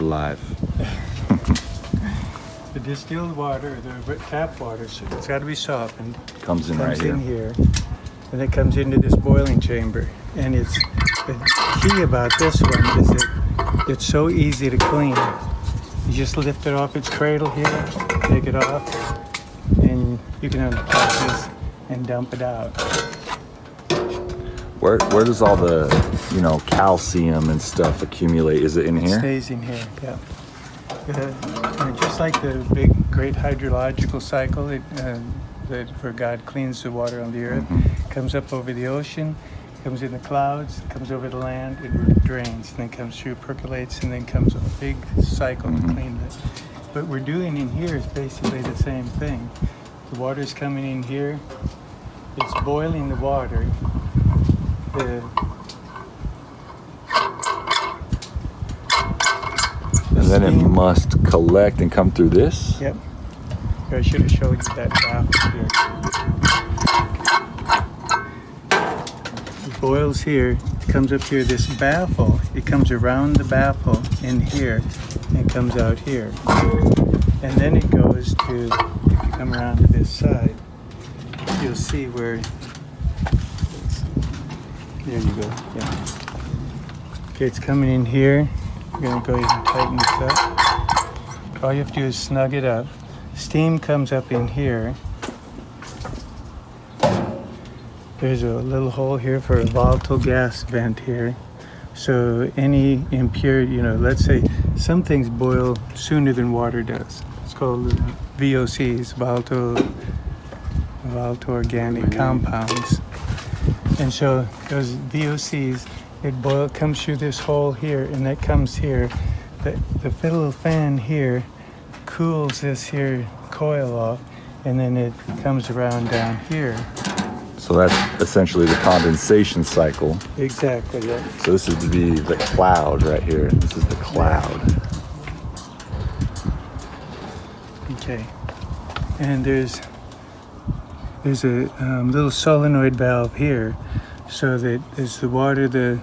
live. The distilled water, the tap water, so it's got to be softened. Comes in right here. And it comes into this boiling chamber. And it's the key about this one is that it's so easy to clean. You just lift it off its cradle here, take it off, and you can unplug this and dump it out. Where does all the, calcium and stuff accumulate? Is it in here? It stays in here, yeah. And just like the big, great hydrological cycle that for God cleans the water on the earth, comes up over the ocean, comes in the clouds, comes over the land, it drains, and then comes through, percolates, and then comes a big cycle to clean it. What we're doing in here is basically the same thing. The water's coming in here, it's boiling the water. And then it must collect and come through this? Yep. I should have showed you that baffle here. It boils here, it comes up here, this baffle, it comes around the baffle in here and comes out here. And then it goes to, if you come around to this side, you'll see where, there you go, yeah. Okay, it's coming in here. We're going to go ahead and tighten this up. All you have to do is snug it up. Steam comes up in here. There's a little hole here for a volatile gas vent here. So any impurity, let's say some things boil sooner than water does. It's called VOCs, volatile organic compounds. And so those VOCs, it comes through this hole here, and that comes here. The little fan here cools this here coil off, and then it comes around down here. So that's essentially the condensation cycle. Exactly, yeah. So this is to be the cloud right here. This is the cloud. Okay. And there's a little solenoid valve here, so that as the water,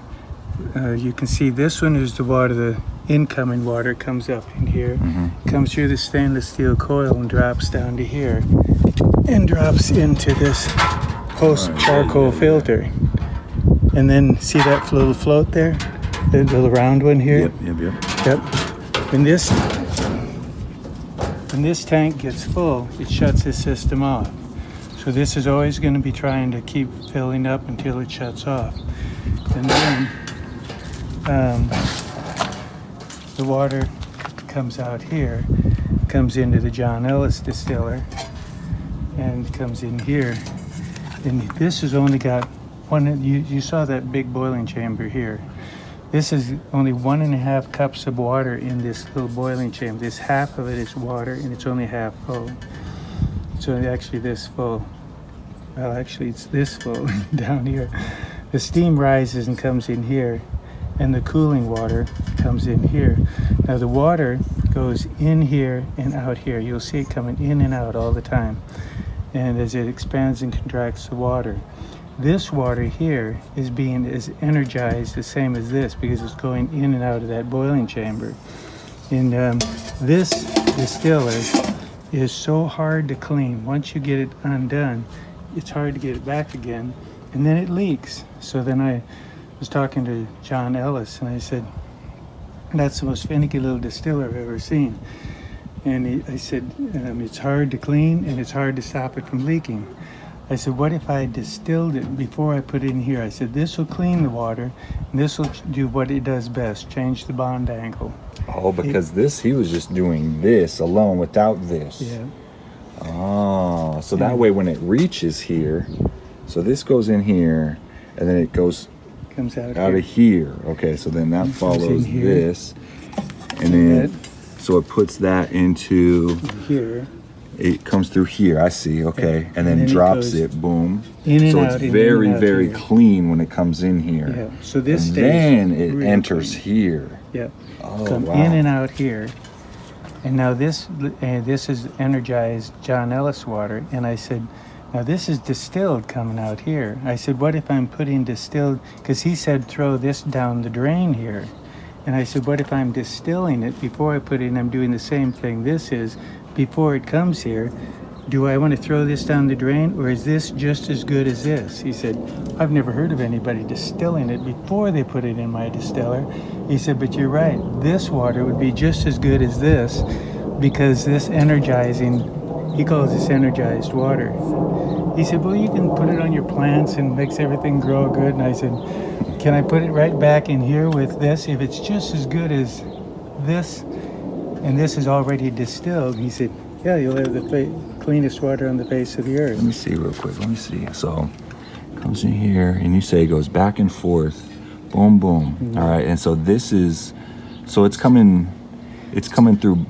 you can see this one is the water, the incoming water comes up in here, comes through the stainless steel coil and drops down to here, and drops into this post-charcoal filter. And then see that little float there? The little round one here? Yep. When this tank gets full, it shuts the system off. So this is always going to be trying to keep filling up until it shuts off. And then the water comes out here, comes into the John Ellis distiller, and comes in here. And this has only got one, you saw that big boiling chamber here. This is only 1.5 cups of water in this little boiling chamber. This half of it is water, and it's only half full. So actually this full. Well, actually it's this full down here. The steam rises and comes in here, and the cooling water comes in here. Now the water goes in here and out here. You'll see it coming in and out all the time. And as it expands and contracts the water, this water here is being as energized the same as this, because it's going in and out of that boiling chamber. And this distiller is so hard to clean. Once you get it undone, it's hard to get it back again, and then it leaks. So then I was talking to John Ellis, and I said, that's the most finicky little distiller I've ever seen. And I said, it's hard to clean, and it's hard to stop it from leaking. I said, what if I distilled it before I put it in here? I said, this will clean the water, and this will do what it does best, change the bond angle. Oh, because he was just doing this alone without this. Yeah. Oh, so that way when it reaches here, so this goes in here, and then it comes out of here. Okay, so then that follows this, and then so it puts that into here. It comes through here. I see. Okay, and then drops it. Boom. In and so out, it's very, very here. Clean when it comes in here. Yeah. So this and stays. Then it really enters clean. here. Yeah. Oh, Come wow. in and out here. And now this is energized John Ellis water. And I said, now this is distilled coming out here. I said, what if I'm putting distilled? Because he said throw this down the drain here. And I said, what if I'm distilling it before I put it in? I'm doing the same thing this is before it comes here. Do I want to throw this down the drain, or is this just as good as this? He said, I've never heard of anybody distilling it before they put it in my distiller. He said, but you're right. This water would be just as good as this because this energizing, he calls this energized water. He said, well, you can put it on your plants and makes everything grow good. And I said, can I put it right back in here with this if it's just as good as this and this is already distilled? He said, yeah, you'll have the cleanest water on the face of the earth. Let me see real quick. Let me see. So comes in here, and you say it goes back and forth, boom, boom. Mm-hmm. All right, and so this is, so it's coming through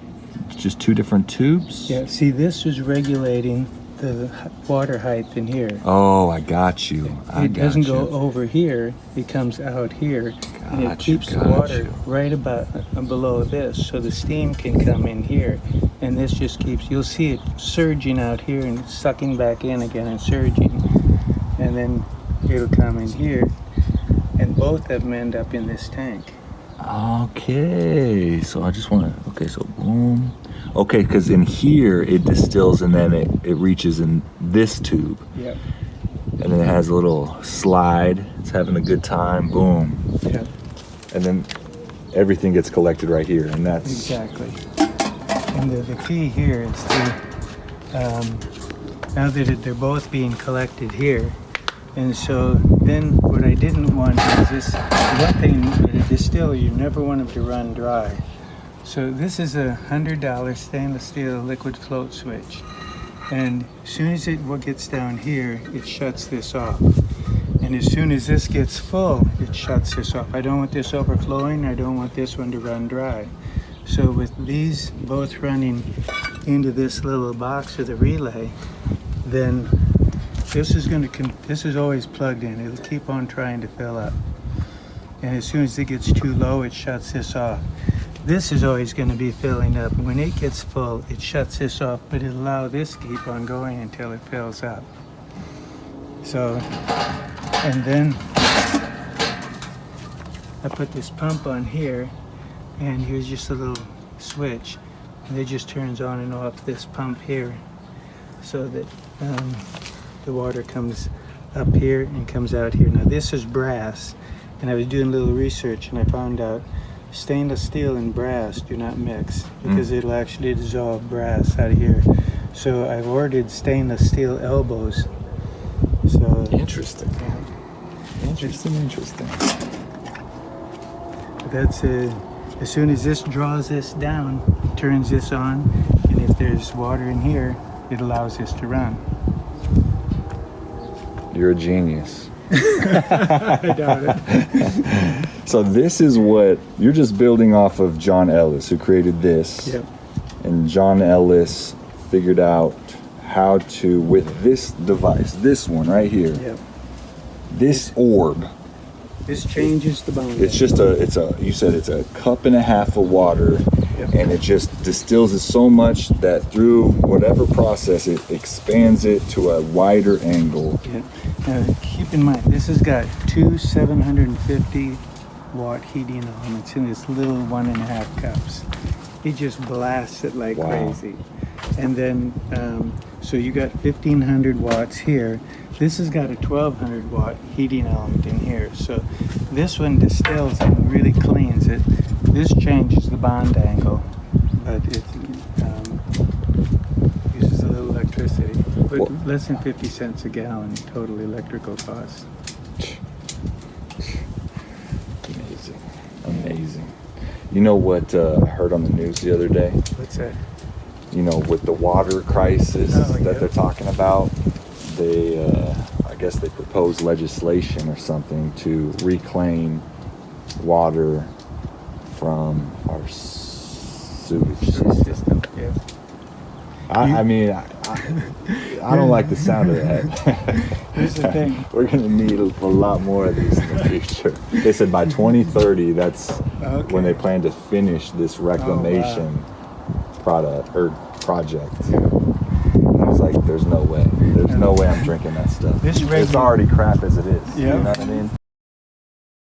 just two different tubes. Yeah. See, this is regulating the water height in here. Oh, I got you. It doesn't go over here. It comes out here, and it keeps the water right about below this, so the steam can come in here. And this just keeps, you'll see it surging out here and sucking back in again and surging. And then it'll come in here, and both of them end up in this tank. Okay, so I just want to, okay, so boom. Okay, because in here it distills and then it reaches in this tube. Yep. And then it has a little slide. It's having a good time, boom. Yep. And then everything gets collected right here, and that's... Exactly. And the key here is to, now that they're both being collected here, and so then what I didn't want is this, one thing with a distiller, you never want them to run dry. So this is a $100 stainless steel liquid float switch. And as soon as it gets down here, it shuts this off. And as soon as this gets full, it shuts this off. I don't want this overflowing. I don't want this one to run dry. So with these both running into this little box of the relay, then this is always plugged in. It'll keep on trying to fill up. And as soon as it gets too low, it shuts this off. This is always going to be filling up. When it gets full, it shuts this off, but it'll allow this to keep on going until it fills up. So, and then I put this pump on here, and here's just a little switch, and it just turns on and off this pump here, so that the water comes up here and comes out here. Now this is brass, and I was doing a little research, and I found out stainless steel and brass do not mix because it'll actually dissolve brass out of here. So I've ordered stainless steel elbows. So interesting. Yeah. Interesting. That's as soon as this draws this down, turns this on, and if there's water in here, it allows this to run. You're a genius. I doubt it. So this is what you're just building off of John Ellis, who created this. Yep. And John Ellis figured out how to, with this device, this one right here, Yep. this orb. This changes the bond. It's just you said it's a cup and a half of water, Yep. and it just distills it so much that through whatever process it expands it to a wider angle. Yeah. Now, keep in mind, this has got two 750 watt heating elements in this little 1.5 cups. It just blasts it like crazy. And then, so you got 1500 watts here. This has got a 1200 watt heating element in here. So this one distills it and really cleans it. This changes the bond angle, but it uses a little electricity. But less than 50 cents a gallon total electrical cost. Amazing. You know what I heard on the news the other day? What's that? You know, with the water crisis that they're talking about, they, I guess they proposed legislation or something to reclaim water from our sewage system. Yeah. I mean, I don't like the sound of that. Here's the thing. We're going to need a lot more of these in the future. They said by 2030, that's when they plan to finish this reclamation project. I was like, there's no way. There's no way I'm drinking that stuff. It's already crap as it is. Yeah. You know what